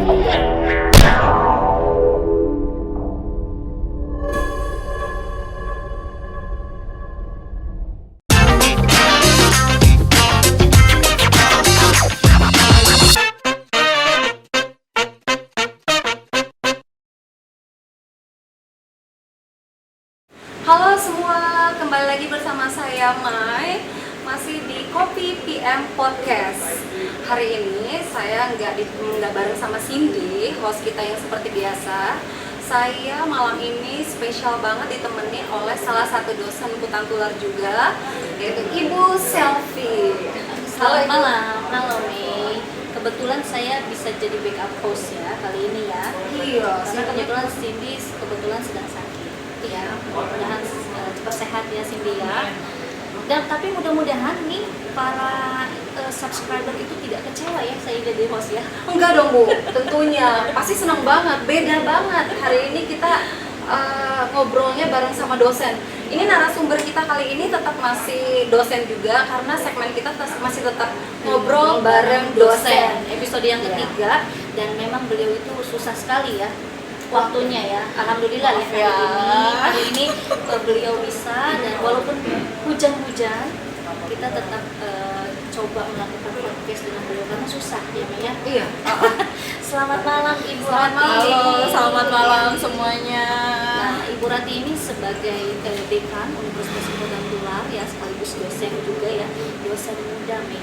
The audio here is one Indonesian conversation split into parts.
Halo semua, kembali lagi bersama saya Mai, masih di Kopi PM Podcast. Hari ini saya nggak bareng sama Cindy, host kita yang seperti biasa. Saya malam ini spesial banget ditemani oleh salah satu dosen hutan tular juga, yaitu Ibu Selfie. Selamat malam, halo Mei. Kebetulan saya bisa jadi backup host ya kali ini ya. Iya, Karena kebetulan Cindy kebetulan sedang sakit. Ya, mudah-mudahan cepat sehat ya Cindy ya. Dan tapi mudah-mudahan nih para subscriber itu tidak kecewa ya saya jadi host ya. Enggak dong Bu, tentunya pasti senang banget, beda banget. Hari ini kita ngobrolnya bareng sama dosen. Ini narasumber kita kali ini tetap masih dosen juga karena segmen kita masih tetap ngobrol bareng dosen. Episode yang ketiga dan memang beliau itu susah sekali ya waktunya ya. Alhamdulillah ya hari ini beliau bisa, dan walaupun hujan-hujan kita tetap coba melakukan podcast dengan beliau karena susah ya Mei ya. Iya. Selamat malam Ibu Selamat Rati. malam. Selamat malam semuanya. Nah, Ibu Rati ini sebagai dekan Universitas Hutan Tular ya, sekaligus dosen juga ya, dosen muda Mei.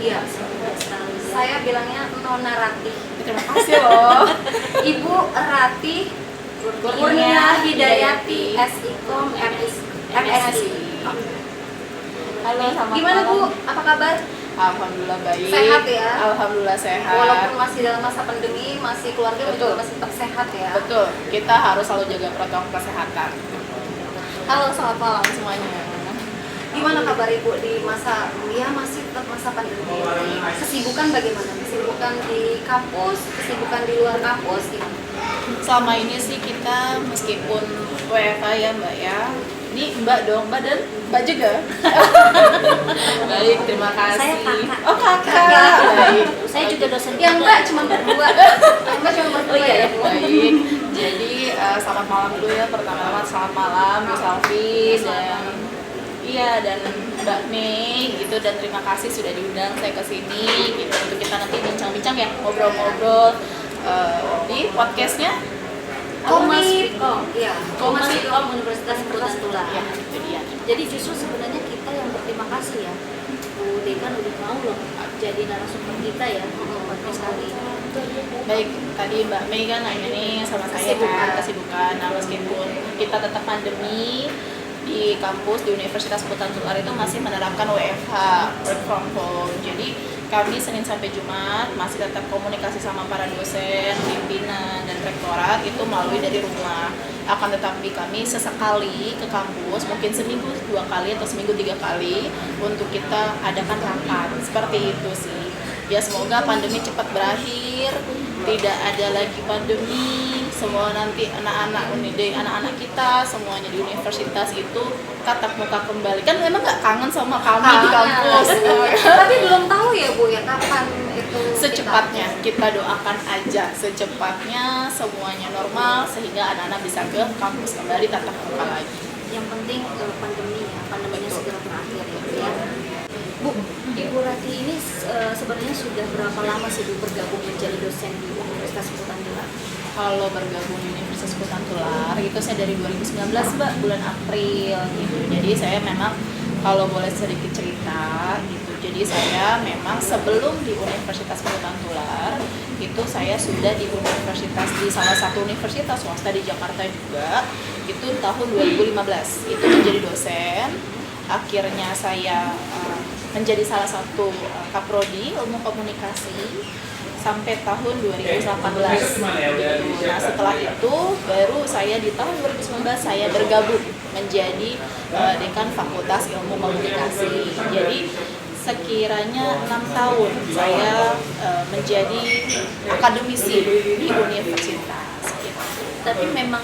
Iya. Muda sekali. Ya. Saya bilangnya Nona Rati. Terima kasih loh. Ibu Rati Kurnia Hidayati SIKOM MSI. Halo, selamat Gimana malam. Bu? Apa kabar? Alhamdulillah baik. Sehat ya? Alhamdulillah sehat. Walaupun masih dalam masa pandemi, masih keluarga Betul. juga masih tetap sehat ya. Betul, kita harus selalu jaga protokol kesehatan. Halo, selamat malam semuanya. Gimana kabar Ibu di masa ya masih tetap masa pandemi ini? Kesibukan bagaimana? Kesibukan di kampus, kesibukan di luar kampus gimana? Selama ini sih kita meskipun WFH ya Mbak ya. Ini Mbak dong, Mbak dan Mbak juga. Baik, terima kasih. Saya kakak. Oh kakak. Baik. Saya juga dosen Yang juga. enggak cuma berdua. Yang enggak cuma berdua Oh, iya, ya ya. Bu. Baik, jadi selamat malam dulu ya, pertama-tama selamat malam Bu Salvi dan dan Mbak Mei gitu, dan terima kasih sudah diundang saya ke sini gitu untuk kita nanti bincang-bincang ya, ngobrol-ngobrol di podcastnya Iya. Komas Fikom Universitas Hutan Tular. ya, itu dia. Jadi justru sebenarnya kita yang berterima kasih ya, Bu Dekan udah mau loh jadi narasumber kita ya podcast kali ini. Baik, tadi Mbak Mei kan nanya nih sama saya kan kesibukan. Nah, meskipun kita tetap pandemi di kampus di Universitas Hutan Tular itu masih menerapkan WFH, work from home. Jadi kami Senin sampai Jumat masih tetap komunikasi sama para dosen, pimpinan, dan rektorat itu melalui dari rumah. Akan tetapi kami sesekali ke kampus, mungkin seminggu 2 kali atau seminggu 3 kali untuk kita adakan rapat. Seperti itu sih. Ya semoga pandemi cepat berakhir, tidak ada lagi pandemi, semua nanti anak-anak kita semuanya di universitas itu tatap muka kembali. Kan memang nggak kangen sama kami di kampus. Tapi belum tahu ya Bu ya kapan itu. Secepatnya kita doakan aja, secepatnya semuanya normal sehingga anak-anak bisa ke kampus kembali tatap muka lagi. Yang penting pandeminya segera berakhir ya. Bu, Ibu Rati ini sebenarnya sudah berapa lama sih Bu bergabung menjadi dosen di Universitas Hutan Tular? Kalau bergabung di Universitas Hutan Tular itu saya dari 2019 Mbak, bulan April gitu. Jadi saya memang kalau boleh sedikit cerita gitu. Jadi saya memang sebelum di Universitas Hutan Tular itu saya sudah di salah satu universitas swasta di Jakarta juga. Itu tahun 2015 itu menjadi dosen. Akhirnya saya menjadi salah satu kaprodi ilmu komunikasi sampai tahun 2018 gitu. Nah setelah itu baru saya di tahun 2019 saya bergabung menjadi dekan Fakultas Ilmu Komunikasi. Jadi sekiranya 6 tahun saya menjadi akademisi di universitas gitu. tapi memang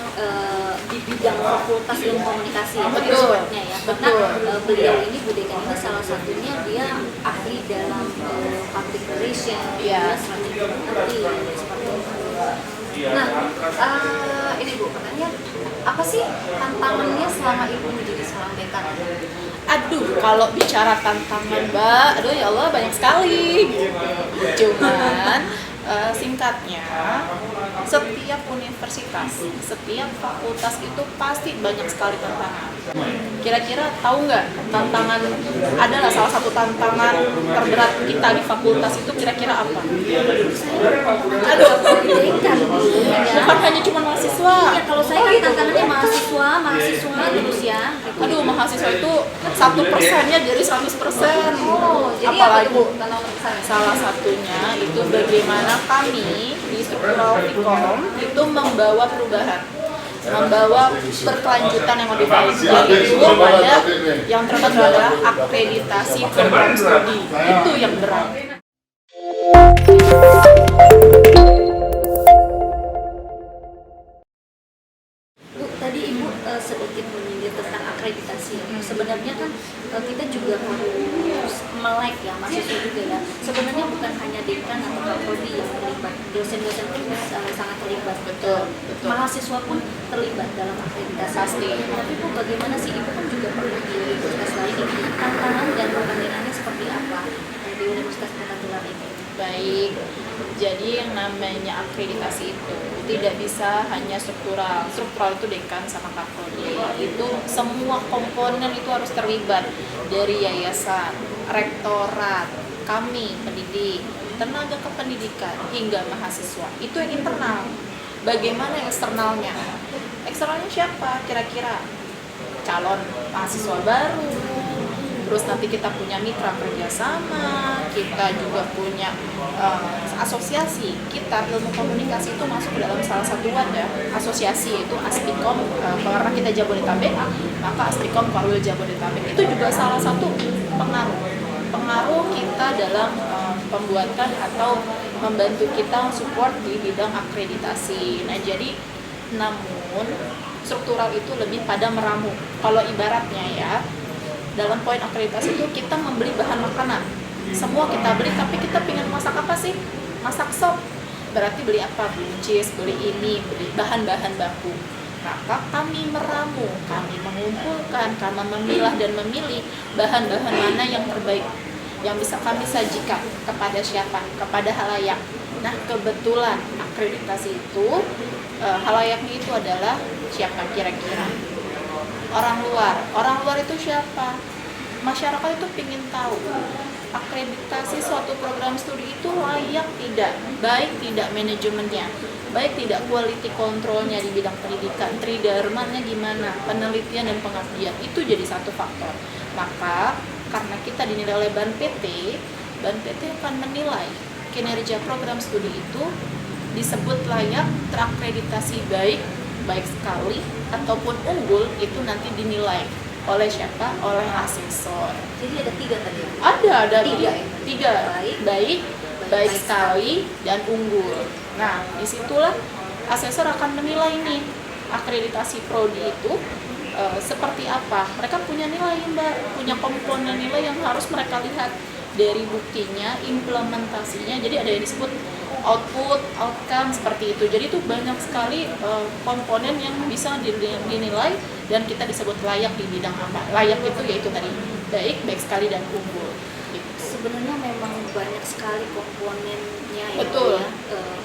di bidang fakultas ilmu komunikasi ya, Betul. expertnya ya, karena Betul. beliau ini Bu Dekan ini salah satunya dia ahli dalam public relation, Iya. dia strategi marketing seperti itu. Nah, ini Bu, pertanyaan apa sih tantangannya selama Ibu menjadi seorang dekan? Aduh, kalau bicara tantangan Mbak, aduh ya Allah banyak sekali. Cuman singkatnya, setiap universitas, setiap fakultas itu pasti banyak sekali tantangan. Kira-kira tahu nggak tantangan, adalah salah satu tantangan terberat kita di fakultas itu kira-kira apa? Aduh, dekan ya. Bukan hanya cuma mahasiswa. Iya, kalau saya kan tantangannya mahasiswa terus ya. Gitu. Aduh, mahasiswa itu 1%-nya dari 100%. Oh, jadi apa Apalagi tuh Bu? Tantangan besarnya? salah satunya itu bagaimana kami di struktural Vkom itu membawa perubahan, membawa berkelanjutan yang lebih baik, yaitu pada yang terberat adalah akreditasi program studi. Itu yang berat. Bu, tadi Ibu sedikit menyindir tentang akreditasi. Sebenarnya kan kita juga harus melek ya, mahasiswa juga ya. Sebenarnya bukan hanya dekan atau prodi yang terlibat, dosen-dosen pun sangat terlibat. Betul. Mahasiswa pun terlibat dalam akreditasi. Pasti. Tapi Bu, bagaimana sih Ibu kan juga pernah di universitas lain, tantangan dan perbandingannya seperti apa di Universitas Tunggal ini? Baik, jadi yang namanya akreditasi itu tidak bisa hanya struktural. Struktural itu dekan sama kaprodi. Itu semua komponen itu harus terlibat, dari yayasan, rektorat, kami pendidik, tenaga kependidikan hingga mahasiswa. Itu yang internal. Bagaimana yang eksternalnya? Eksternalnya siapa kira-kira? Calon mahasiswa baru. Terus nanti kita punya mitra kerjasama, kita juga punya asosiasi. Kita ilmu komunikasi itu masuk ke dalam salah satu wadah asosiasi, itu Aspikom, karena kita Jabodetabek, maka Aspikom Korwil Jabodetabek itu juga salah satu pengaruh kita dalam pembuatan atau membantu kita support di bidang akreditasi. Nah jadi, namun struktural itu lebih pada meramu. Kalau ibaratnya ya, dalam poin akreditasi itu kita membeli bahan makanan, semua kita beli, tapi kita pengen masak apa sih? Masak sop, berarti beli apa? Buncis, beli ini, beli bahan-bahan baku. Maka kami meramu, kami mengumpulkan, kami memilah dan memilih bahan-bahan mana yang terbaik, yang bisa kami sajikan kepada siapa? Kepada halayak. Nah kebetulan akreditasi itu halayaknya itu adalah siapa kira-kira? Orang luar itu siapa? Masyarakat itu ingin tahu akreditasi suatu program studi itu layak tidak, baik tidak manajemennya, baik tidak quality controlnya di bidang pendidikan, tridharmanya gimana, penelitian dan pengabdian, itu jadi satu faktor. Maka karena kita dinilai oleh BAN PT akan menilai kinerja program studi itu disebut layak, terakreditasi baik sekali ataupun unggul, itu nanti dinilai oleh siapa? Oleh asesor. Jadi ada 3 tadi. Ada Tiga. tiga. Baik sekali dan unggul. Nah disitulah asesor akan menilai nih akreditasi prodi itu seperti apa. Mereka punya nilai Mbak, punya komponen nilai yang harus mereka lihat dari buktinya, implementasinya. Jadi ada yang disebut output, outcome, seperti itu. Jadi itu banyak sekali komponen yang bisa dinilai dan kita disebut layak di bidang apa. Layak itu yaitu tadi baik sekali dan unggul. Gitu. Sebenarnya memang banyak sekali komponennya ya. Betul.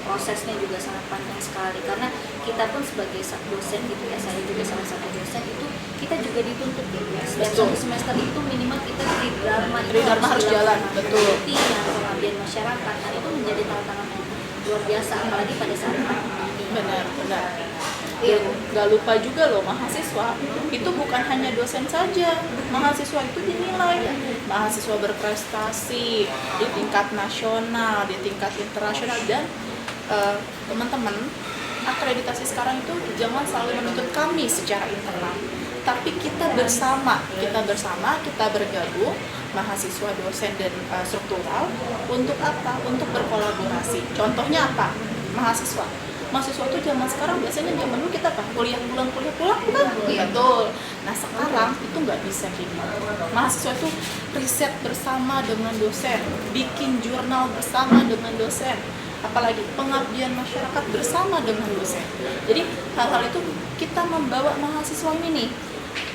Prosesnya juga sangat panjang sekali karena kita pun sebagai dosen gitu ya, saya juga salah satu dosen, itu kita juga dituntut gitu ya. Setiap semester itu minimal kita tridharma Harus jalan. Betul. Penelitian, pengabdian masyarakat, dan itu menjadi tantangan yang luar biasa apalagi pada saat pandemi. Benar. Gak lupa juga loh, mahasiswa itu bukan hanya dosen saja, mahasiswa itu dinilai, mahasiswa berprestasi di tingkat nasional, di tingkat internasional, dan teman-teman, akreditasi sekarang itu jangan selalu menuntut kami secara internal, tapi kita bersama, kita bergabung, mahasiswa, dosen, dan struktural, untuk apa? Untuk berkolaborasi. Contohnya apa? Mahasiswa mahasiswa itu zaman sekarang biasanya zaman dulu kita apa? Kuliah pulang kan? Iya. Betul. Nah sekarang itu nggak bisa gini. Mahasiswa itu riset bersama dengan dosen, bikin jurnal bersama dengan dosen, apalagi pengabdian masyarakat bersama dengan dosen. Jadi hal-hal itu kita membawa mahasiswa ini nih.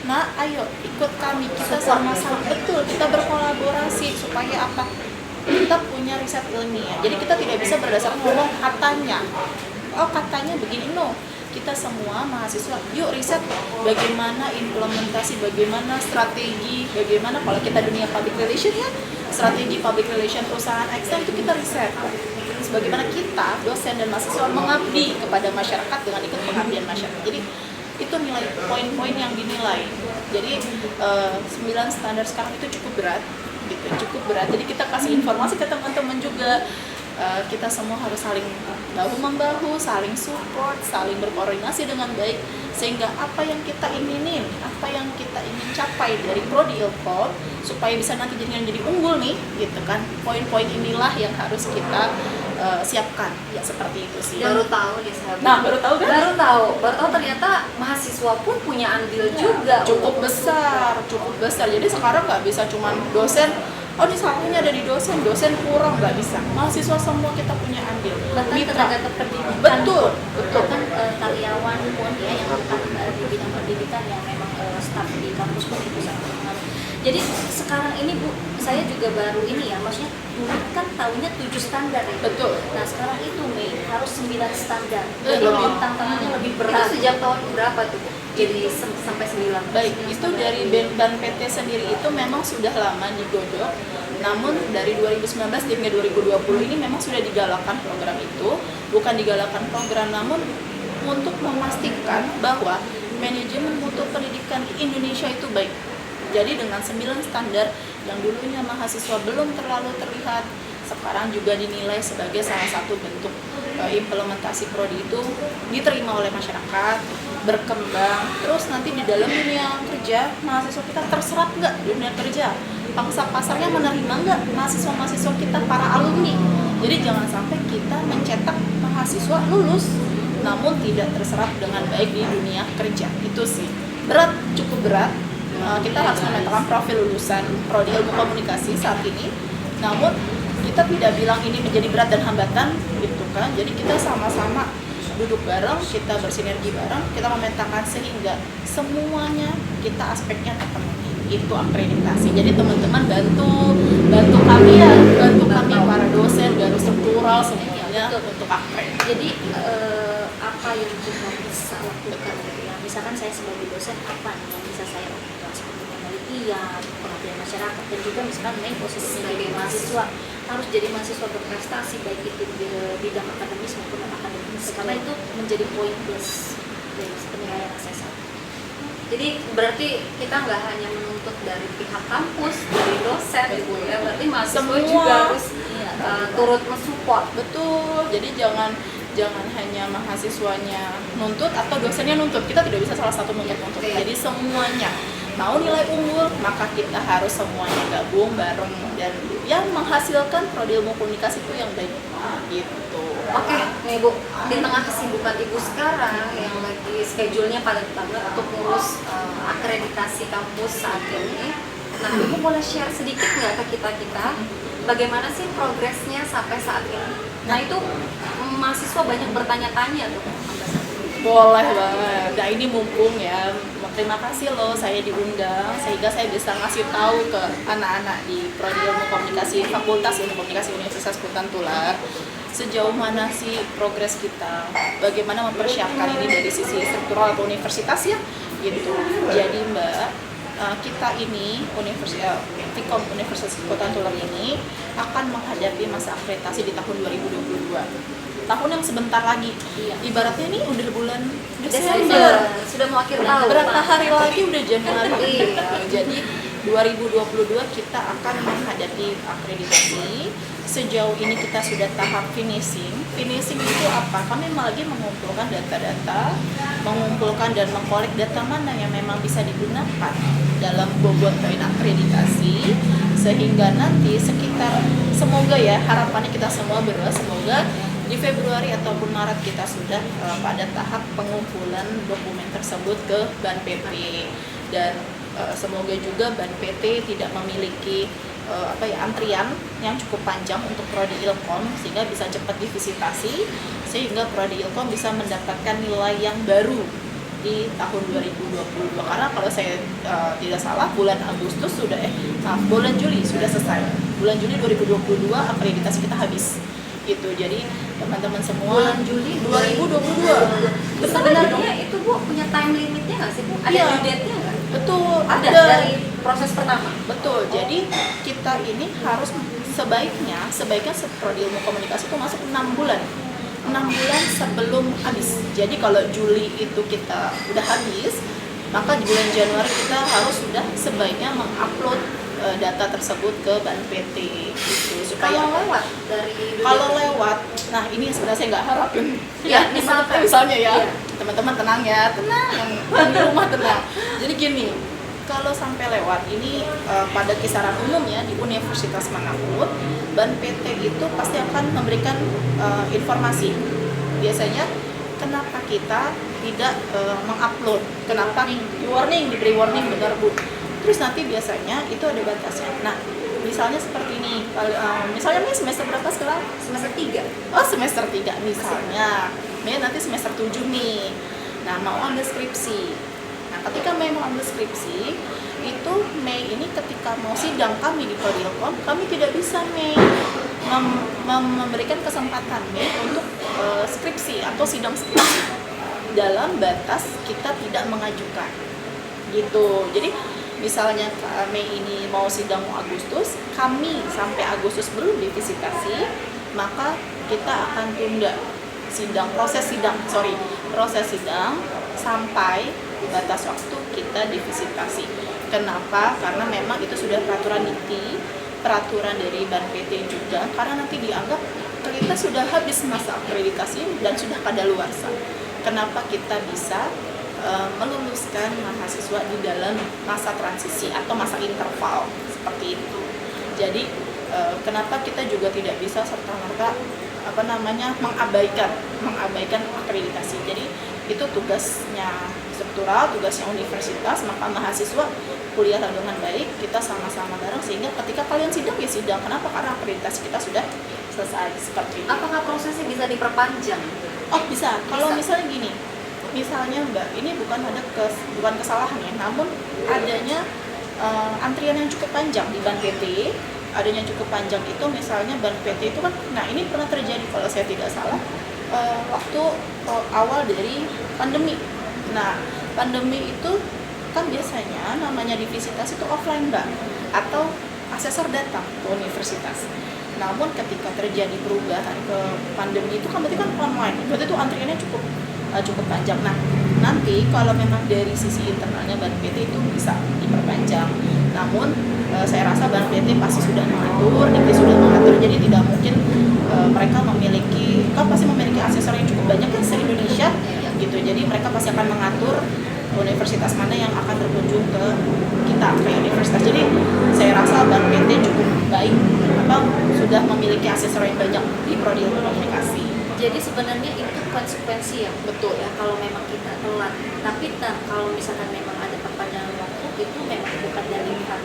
Nah, ayo ikut kami, kita sama-sama, betul, kita berkolaborasi supaya apa? Kita punya riset ilmiah. Jadi kita tidak bisa berdasarkan ngomong katanya. Oh katanya begini, no. Kita semua mahasiswa, yuk riset bagaimana implementasi, bagaimana strategi, bagaimana kalau kita dunia public relation ya, strategi public relation perusahaan ekstern itu kita riset. Bagaimana kita, dosen dan mahasiswa mengabdi kepada masyarakat dengan ikut pengabdian masyarakat. Jadi itu nilai poin-poin yang dinilai. Jadi 9 standar sekarang itu cukup berat gitu, cukup berat. Jadi kita kasih informasi ke teman-teman juga, kita semua harus saling bahu-membahu, saling support, saling berkoordinasi dengan baik, sehingga apa yang kita inginin, apa yang kita ingin capai dari Prodi Ilkom supaya bisa nanti jadi unggul nih gitu kan. Poin-poin inilah yang harus kita siapkan, ya seperti itu sih. Baru tahu deh sahabat. Nah, baru tahu kan? Baru tahu ternyata mahasiswa pun punya andil juga. Cukup besar. Jadi sekarang nggak bisa cuma dosen, oh ini salahnya ada di dosen kurang, nggak bisa. Mahasiswa semua kita punya andil. Bahkan tenaga kependidikan. Betul. Bahkan karyawan pun ya yang bukan di bidang pendidikan yang memang staf di kampus pun itu sangat berpengaruh. Jadi sekarang ini Bu, saya juga baru ini ya, maksudnya dulu kan tahunnya 7 standar ya. Betul. Nah sekarang itu Mei harus 9 standar. Jadi tantangannya lebih Itu berat. sejak tahun berapa tuh? Jadi sampai 9. Baik, itu dari ban PT sendiri itu memang sudah lama digodok. Namun dari 2019 hingga 2020 ini memang sudah digalakkan program itu. Bukan digalakkan program, namun untuk memastikan bahwa manajemen mutu pendidikan di Indonesia itu baik. Jadi dengan 9 standar yang dulunya mahasiswa belum terlalu terlihat, sekarang juga dinilai sebagai salah satu bentuk implementasi prodi itu diterima oleh masyarakat, berkembang. Terus nanti di dalam dunia kerja, mahasiswa kita terserap nggak di dunia kerja? Pangsa pasarnya menerima nggak mahasiswa-mahasiswa kita, para alumni? Jadi jangan sampai kita mencetak mahasiswa lulus namun tidak terserap dengan baik di dunia kerja. Itu sih berat, cukup berat. Kita harus memetakan profil lulusan Prodi Ilmu Komunikasi saat ini, namun kita tidak bilang ini menjadi berat dan hambatan gitu kan. Jadi kita sama-sama duduk bareng, kita bersinergi bareng, kita memetakan sehingga semuanya kita aspeknya terpenuhi. Itu akreditasi. Jadi teman-teman bantu kami ya, bantu kami para dosen, guru struktural semuanya untuk akreditasi. Jadi apa yang kita bisa lakukan gitu ya? Misalkan saya sebagai dosen, apa nih yang bisa saya lakukan seperti penelitian, pengabdian masyarakat, dan juga misalkan main posisi sebagai mahasiswa harus jadi mahasiswa berprestasi baik itu di bidang akademis maupun akademis, karena itu menjadi poin plus dari penilaian asesor. Jadi berarti kita nggak hanya menuntut dari pihak kampus, dari dosen gitu ya, berarti mahasiswa Semua. juga harus turut mensupport. Betul. Jadi jangan hanya mahasiswanya nuntut atau dosennya nuntut. Kita tidak bisa salah satu nuntut. Jadi semuanya mau nilai unggul, maka kita harus semuanya gabung bareng dan yang menghasilkan prodi ilmu komunikasi itu yang baik. Gitu. Oke, nih Bu, di tengah kesibukan Ibu sekarang yang lagi schedule-nya padat banget untuk ngurus akreditasi kampus saat ini, nah Ibu boleh share sedikit nggak ke kita bagaimana sih progresnya sampai saat ini? Nah itu mahasiswa banyak bertanya-tanya tuh. Boleh banget. Nah ini mumpung ya, terima kasih loh saya diundang sehingga saya bisa ngasih tahu ke anak-anak di Prodi Ilmu Komunikasi Fakultas Ilmu Komunikasi Universitas Sultan Tular sejauh mana sih progres kita, bagaimana mempersiapkan ini dari sisi struktural atau universitas ya gitu. Jadi Mbak, kita ini Vkom Universitas Sultan Tular ini akan menghadapi masa akreditasi di tahun 2022. Tahun yang sebentar lagi. Iya. Ibaratnya ini udah bulan Desember, Desember. sudah mau akhir tahun. Berapa hari lagi udah Januari. Iya. Jadi 2022 kita akan menghadapi akreditasi. Sejauh ini kita sudah tahap finishing. Finishing itu apa? Kami lagi mengumpulkan data-data, mengumpulkan dan mengkolek data mana yang memang bisa digunakan dalam bobot poin akreditasi, sehingga nanti sekitar, semoga ya harapannya kita semua berdoa semoga di Februari ataupun Maret kita sudah pada tahap pengumpulan dokumen tersebut ke Ban PT, dan semoga juga Ban PT tidak memiliki antrian yang cukup panjang untuk prodi Ilkom, sehingga bisa cepat divisitasi, sehingga prodi Ilkom bisa mendapatkan nilai yang baru di tahun 2022. Karena kalau saya tidak salah bulan bulan Juli sudah selesai. Bulan Juli 2022 akreditasi kita habis. Gitu. Jadi teman-teman semua bulan Juli 2022. Sebenarnya itu Bu punya time limitnya nggak sih Bu? Ada Iya. due date-nya nggak? Betul, Ada dari proses pertama. Betul. Jadi kita ini harus sebaiknya prodi ilmu komunikasi itu masuk 6 bulan. 6 bulan sebelum habis. Jadi kalau Juli itu kita udah habis, maka di bulan Januari kita harus sudah sebaiknya mengupload data tersebut ke Ban PT gitu, supaya kalau lewat, nah ini sebenarnya saya nggak harapin ya, misalnya ya, teman-teman tenang ya, yang di rumah tenang. Jadi gini, kalau sampai lewat ini pada kisaran umum ya di universitas manapun, Ban PT itu pasti akan memberikan informasi. Biasanya kenapa kita tidak mengupload, kenapa diberi warning benar Bu. Terus nanti biasanya itu ada batasnya. Nah, misalnya seperti ini, misalnya Mei semester berapa sekarang? Semester 3. Oh, semester 3 misalnya. Mei nanti semester 7 nih. Nah, mau ambil skripsi. Nah, ketika Mei mau ambil skripsi, itu Mei ini ketika mau sidang kami di Prodi Ilkom, kami tidak bisa Mei memberikan kesempatan Mei untuk skripsi atau sidang skripsi dalam batas kita tidak mengajukan. Gitu. Jadi misalnya Mei ini mau sidang Agustus, kami sampai Agustus belum divisitasi, maka kita akan tunda proses sidang sampai batas waktu kita divisitasi. Kenapa? Karena memang itu sudah peraturan dikti, peraturan dari Ban PT juga, karena nanti dianggap kita sudah habis masa akreditasi dan sudah kadaluarsa. Kenapa kita bisa meluluskan mahasiswa di dalam masa transisi atau masa interval seperti itu. Jadi kenapa kita juga tidak bisa serta-merta mengabaikan akreditasi. Jadi itu tugasnya struktural, tugasnya universitas, maka mahasiswa kuliah dengan baik, kita sama-sama bareng, sehingga ketika kalian sidang ya sidang. Kenapa? Karena akreditasi kita sudah selesai seperti itu. Apakah prosesnya bisa diperpanjang? Oh bisa. Kalau misalnya gini, misalnya Mbak, ini bukan kesalahan ya, namun adanya antrian yang cukup panjang di Ban PT, adanya cukup panjang itu misalnya Ban PT itu kan, nah ini pernah terjadi kalau saya tidak salah waktu awal dari pandemi. Nah pandemi itu kan biasanya namanya divisitasi itu offline Mbak, atau asesor datang ke universitas. Namun ketika terjadi perubahan ke pandemi itu kan berarti kan online, berarti itu antriannya cukup panjang. Nah, nanti kalau memang dari sisi internalnya Ban PT itu bisa diperpanjang. Namun saya rasa Ban PT pasti sudah mengatur, dikti sudah mengatur, jadi tidak mungkin mereka pasti memiliki asesor yang cukup banyak kan se-Indonesia gitu. Jadi mereka pasti akan mengatur universitas mana yang akan berkunjung ke kita, ke universitas. Jadi saya rasa Ban PT cukup baik, sudah memiliki asesor yang banyak di prodi ilmu komunikasi. Jadi sebenarnya itu konsekuensi ya, betul ya, kalau memang kita telat. Tapi kalau misalkan memang ada perpanjangan waktu, itu memang bukan dari pihak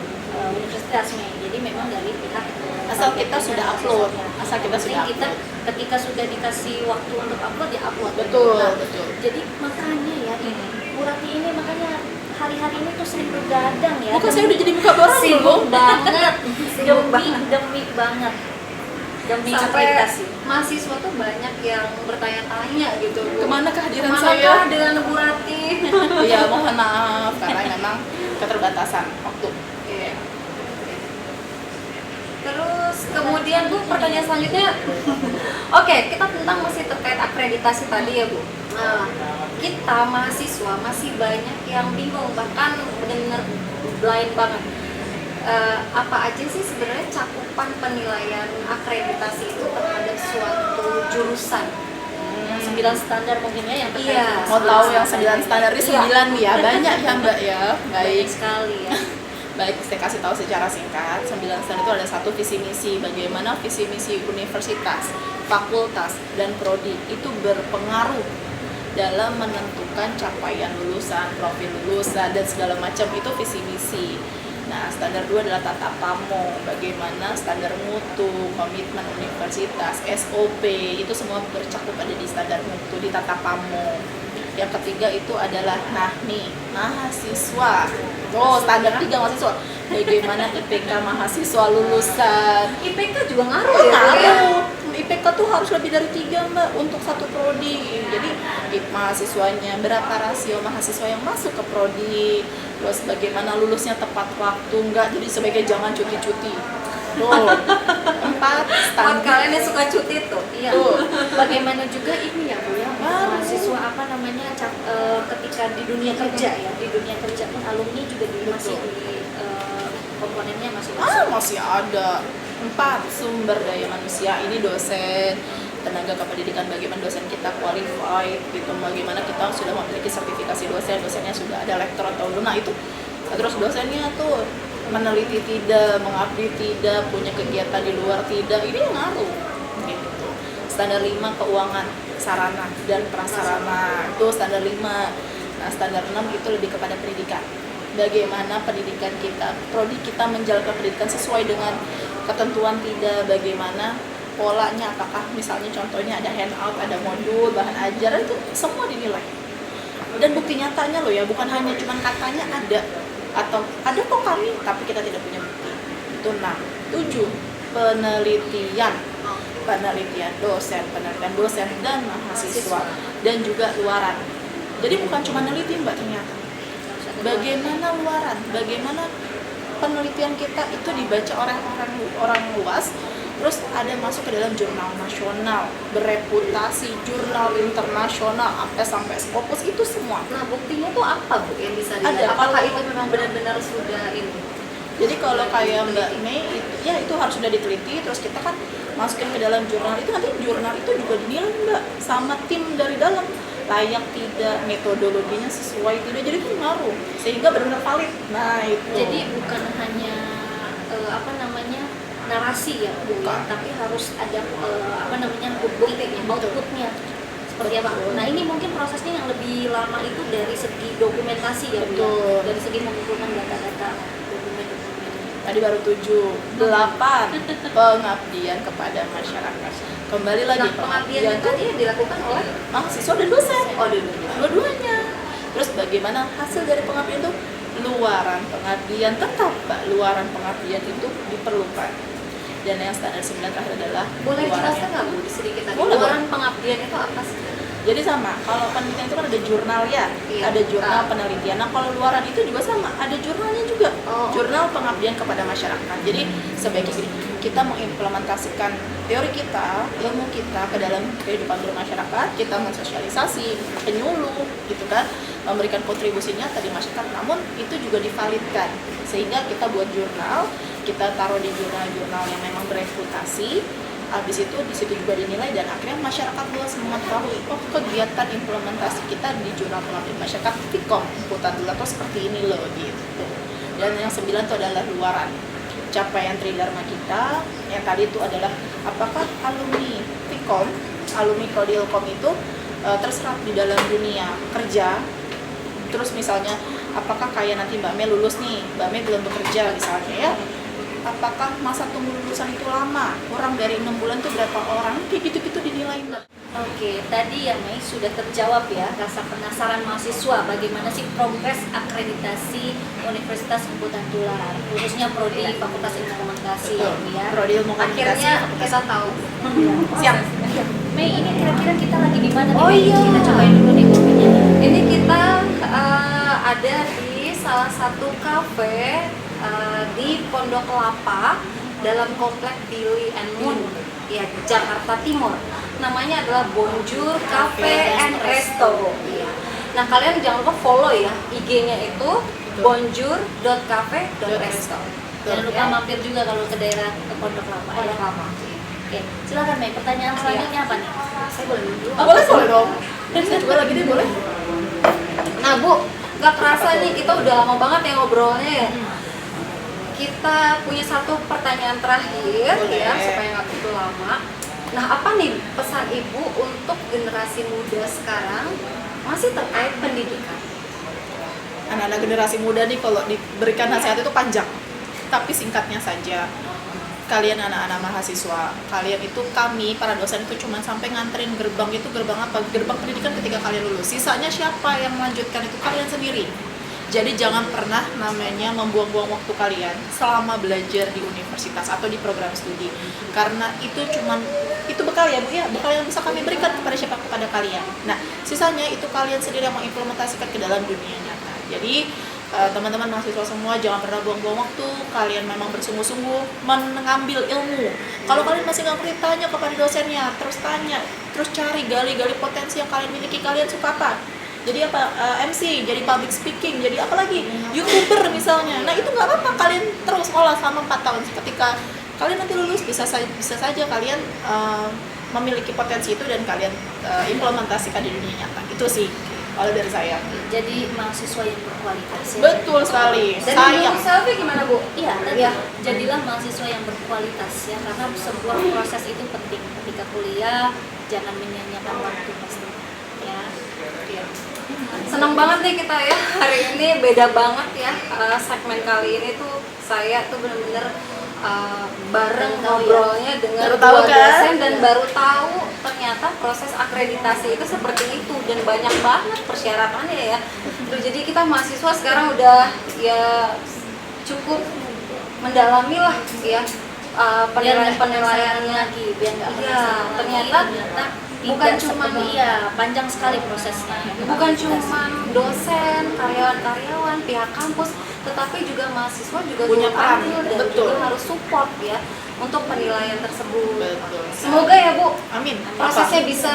universitas Mei, jadi memang dari pihak asal kita sudah upload, kita ketika sudah dikasih waktu untuk upload ya upload. Betul. Jadi makanya ya Bu Rati ini makanya hari-hari ini tuh sering begadang ya. Bukan, saya udah jadi muka borong sibuk banget, demi banget. Demi akreditasi. Mahasiswa tuh banyak yang bertanya-tanya gitu. Kemana kehadiran Kemana saya? dengan Bu Rati? Iya, mohon maaf karena memang keterbatasan waktu. Iya. Terus kemudian Bu, pertanyaan selanjutnya, oke, kita tentang masih terkait akreditasi tadi ya Bu. Nah, kita mahasiswa masih banyak yang bingung, bahkan benar-benar blind banget. Apa aja sih sebenarnya cakupan penilaian akreditasi itu terhadap suatu jurusan? 9 standar mungkin ya yang terkait. Iya. Mau tahu yang 9 standar ini 9 nih ya, banyak ya Mbak ya. Baik sekali ya. Baik, saya kasih tahu secara singkat, 9 standar itu ada satu visi misi, bagaimana visi misi universitas, fakultas, dan prodi itu berpengaruh dalam menentukan capaian lulusan, profil lulusan, dan segala macam itu visi misi. Nah, standar 2 adalah tata pamo, bagaimana standar mutu, komitmen universitas, SOP, itu semua bercakup ada di standar mutu, di tata pamo. Yang ketiga itu adalah mahasiswa. Oh, standar 3 mahasiswa. Bagaimana IPK mahasiswa lulusan. IPK juga ngaruh ya? Ngaruh. IPK tuh harus lebih dari 3 Mbak untuk satu prodi. Jadi mahasiswanya berapa rasio mahasiswa yang masuk ke prodi. Terus bagaimana lulusnya tepat waktu, enggak jadi sebagai jangan cuti-cuti. Tuh. 4 Buat standar. kalian yang suka cuti tuh. Iya. Tuh. Bagaimana juga ini ya Bu ya, mahasiswa apa namanya ketika di dunia kerja ya, di dunia kerja pun alumni juga masih di komponennya masih Masih ada 4 sumber daya manusia. Ini dosen, tenaga kependidikan, bagaimana dosen kita qualified gitu, bagaimana kita sudah memiliki sertifikasi dosen, dosennya sudah ada lektor atau nah itu. Terus dosennya tuh meneliti tidak, mengabdi tidak, punya kegiatan di luar tidak, ini yang ngaruh gitu. Standar 5 keuangan, sarana dan prasarana, itu standar 5. Nah, standar 6 itu lebih kepada pendidikan. Bagaimana pendidikan kita, prodi kita menjalankan pendidikan sesuai dengan ketentuan tidak, bagaimana polanya, apakah misalnya contohnya ada handout, ada modul, bahan ajaran, itu semua dinilai. Dan bukti nyatanya loh ya, bukan hanya cuman katanya ada, atau ada kok kami, tapi kita tidak punya bukti. Itu 6. 7 penelitian dosen dan mahasiswa, dan juga luaran. Jadi bukan cuma neliti Mbak ternyata. Bagaimana luaran, bagaimana penelitian kita itu dibaca orang luas, terus ada masuk ke dalam jurnal nasional, bereputasi, jurnal internasional, sampai Scopus itu semua. Nah, buktinya tuh apa Bu yang bisa dilihat? Ada. Apakah itu memang benar-benar sudah ini? Jadi kalau kayak Mbak Mei, itu harus sudah diteliti, terus kita kan masukin ke dalam jurnal itu, nanti jurnal itu juga dinilai Mbak sama tim dari dalam, layak tidak, metodologinya sesuai tidak, jadi itu ngaruh sehingga benar-benar valid. Nah itu. Jadi bukan hanya narasi ya Bu, ya, tapi harus ada outputnya seperti apa. Nah ini mungkin prosesnya yang lebih lama itu dari segi dokumentasi ya Bu, ya? Dari segi mengumpulkan data-data dokumen-dokumen. Tadi baru 7, 8 pengabdian kepada masyarakat. Kembali lagi, Pengabdian yang tadi yang dilakukan oleh mahasiswa dan dosen. dua-duanya. Terus bagaimana hasil dari pengabdian itu? Luaran pengabdian, tetap Pak, luaran pengabdian itu diperlukan. Dan yang standar 9 terakhir adalah Boleh luaran jelaskan nggak Bu sedikit tadi? Boleh. Luaran pengabdian itu apa sih? Jadi sama, kalau penelitian itu kan ada jurnal ya, Iya. ada jurnal penelitian. Nah kalau luaran itu juga sama, ada jurnalnya juga, jurnal pengabdian kepada masyarakat. Jadi sebaiknya gini, kita mengimplementasikan teori kita, ilmu kita ke dalam kehidupan bermasyarakat, kita mensosialisasi, penyuluh, gitu kan, memberikan kontribusi nyata di masyarakat. Namun itu juga divalidkan, sehingga kita buat jurnal, kita taruh di jurnal-jurnal yang memang bereputasi. Habis itu di situ juga dinilai, dan akhirnya masyarakat luas mengetahui kegiatan implementasi kita di jurnal pengabdian masyarakat Vkom Putar Dulato seperti ini loh gitu. Dan yang 9 itu adalah luaran capaian tridharma kita. Yang tadi itu adalah apakah alumni Vkom, alumni Prodi Ilkom itu terserap di dalam dunia kerja. Terus misalnya apakah kayak nanti Mbak Mei lulus nih, Mbak Mei belum bekerja misalnya ya, apakah masa tunggu lulusan itu lama, kurang dari 6 bulan itu berapa orang, kayak gitu-gitu dinilai Mbak. Oke, tadi ya Mei sudah terjawab ya rasa penasaran mahasiswa bagaimana sih progres akreditasi Universitas Keputatan Tular, khususnya prodi Fakultas Ilmu Komunikasi ya. Prodi Ilmu Komunikasi. Akhirnya kita tahu. Siap. Mei, ini kira-kira kita lagi di mana nih? Oh Mei? iya. Kita cobain dulu nih kopinya nih. Ini kita ada di salah satu kafe di Pondok Kelapa dalam komplek Billy and Moon ya, Jakarta Timur. Namanya adalah Bonjour Cafe and Resto. Iya. Nah kalian jangan lupa follow ya IG-nya itu bonjour.cafe.resto. Jangan lupa mampir juga kalau ke daerah ke Pondok Kelapa. Pondok Ya. Kelapa. Oke, silakan Mei. Pertanyaan selanjutnya apa nih? Saya boleh dulu. Boleh dong. Saya coba lagi deh, boleh. Nah Bu, nggak kerasa nih kita udah lama banget ya ngobrolnya ya. kita punya satu pertanyaan terakhir. Boleh. Ya, supaya nggak begitu lama. Nah, apa nih pesan Ibu untuk generasi muda sekarang masih terkait pendidikan? Anak-anak generasi muda nih kalau diberikan nasihat itu panjang, tapi singkatnya saja. Kalian anak-anak mahasiswa, kalian itu, kami para dosen itu cuma sampai nganterin gerbang itu, gerbang apa? Gerbang pendidikan ketika kalian lulus. Sisanya siapa yang melanjutkan itu kalian sendiri. Jadi jangan pernah namanya membuang-buang waktu kalian selama belajar di universitas atau di program studi. Karena itu bekal ya Bu ya, bekal yang bisa kami berikan kepada siapa, kepada kalian. Nah, sisanya itu kalian sendiri yang mengimplementasikan ke dalam dunia nyata. Jadi teman-teman mahasiswa semua jangan pernah buang-buang waktu. Kalian memang bersungguh-sungguh mengambil ilmu. Kalau kalian masih nggak ngerti, tanya kepada dosennya, terus tanya, terus cari, gali potensi yang kalian miliki. Kalian suka apa? Jadi apa? MC, jadi public speaking, jadi apa lagi? YouTuber misalnya. Nah itu nggak apa-apa, kalian terus olah selama 4 tahun. Ketika kalian nanti lulus, bisa saja kalian memiliki potensi itu dan kalian implementasikan di dunia nyata. Itu sih kalau dari saya. Jadi mahasiswa yang berkualitas ya. Betul sekali. Dari Sayang. Bu Selvi gimana Bu? Iya, tadi Iya. jadilah mahasiswa yang berkualitas ya, karena sebuah proses itu penting. Ketika kuliah, jangan menyia-nyiakan waktu pasti. Ya. Iya. Senang banget nih kita ya, hari ini beda banget ya. Segmen kali ini tuh saya tuh bener-bener bareng ngobrolnya dengan Baru tahu dua kan? dosen dan baru tahu ternyata proses akreditasi itu seperti itu dan banyak banget persyaratannya ya. Tuh, jadi kita mahasiswa sekarang udah ya cukup mendalami lah ya penilaian-penilaiannya. lagi, biar nggak Iya, penasaran lagi, ternyata tidak bukan cuman seperti, iya, panjang sekali prosesnya. bukan cuma dosen, karyawan-karyawan, pihak kampus, tetapi juga mahasiswa juga Punya turut peran, andil dan betul. juga harus support ya untuk penilaian tersebut. Betul. Semoga ya Bu Amin. prosesnya bisa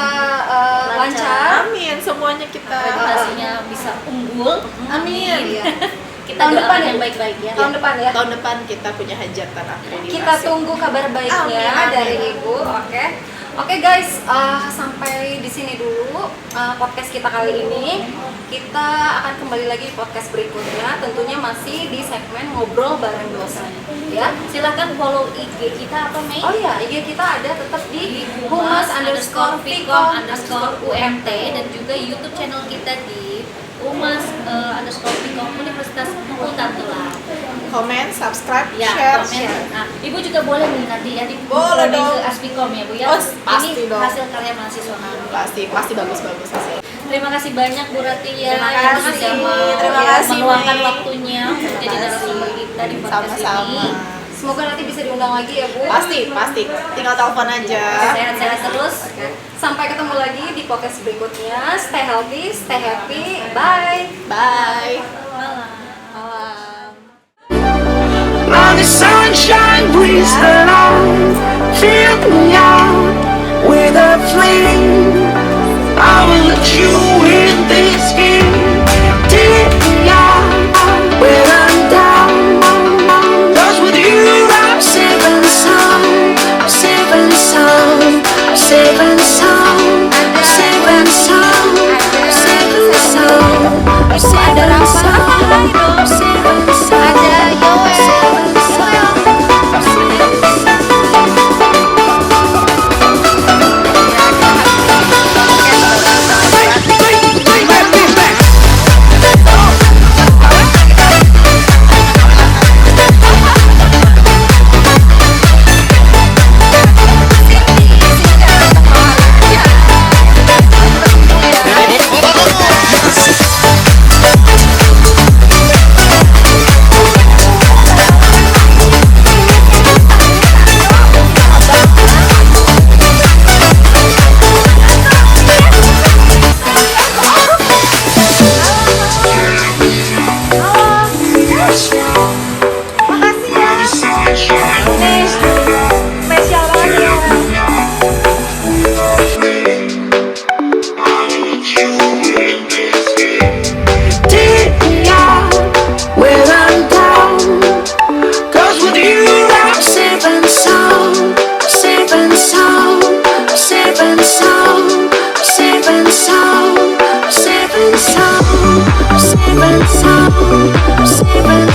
Lancar. lancar. Amin, semuanya kita. Akreditasinya bisa unggul. Amin. Iya. Kita Tahun depan doakan ya? yang baik-baik ya. Tahun depan ya. Tahun depan kita punya hajatan akreditasi. Kita tunggu kabar baiknya Amin, amin. dari Ibu. Oke guys, sampai di sini dulu podcast kita kali ini. Kita akan kembali lagi di podcast berikutnya, tentunya masih di segmen ngobrol bareng dosen. Ya, Silahkan follow IG kita apa Mei? oh ya, IG kita ada tetap di humas_vkom_umt dan juga YouTube channel kita di humas_vkom Universitas Hutan Tular. Komen, subscribe, Ya, share. komen. Nah, Ibu juga boleh nih nanti ya di Boleh promosi dong. ke Aspikom ya Bu ya. Oh, pasti Ini dong. hasil karya mahasiswa kami. Pasti bagus hasil. Terima kasih banyak Bu Rati ya Terima yang kasih. sudah mau Terima kasih, meluangkan Mai. waktunya untuk jadi narasumber kita di podcast Sama-sama. ini. Semoga nanti bisa diundang lagi ya Bu. Pasti. Tinggal telepon aja. Sehat-sehat terus. Oke. Sampai ketemu lagi di podcast berikutnya. Stay healthy, stay happy. Bye. Bye. Malam. Malam. Now the sunshine breeze along, fill me out with a flame. I will let you in this game. Take me out when I'm down. 'Cause with you I'm saving some, I'm saving some, I'm saving some, I'm saving some, I'm saving some, I'm saving some, I'm saving some. Take me out when I'm down. 'Cause with you I'm saving some, I'm saving some, I'm saving some, I'm saving some, I'm saving some, I'm saving some, I'm saving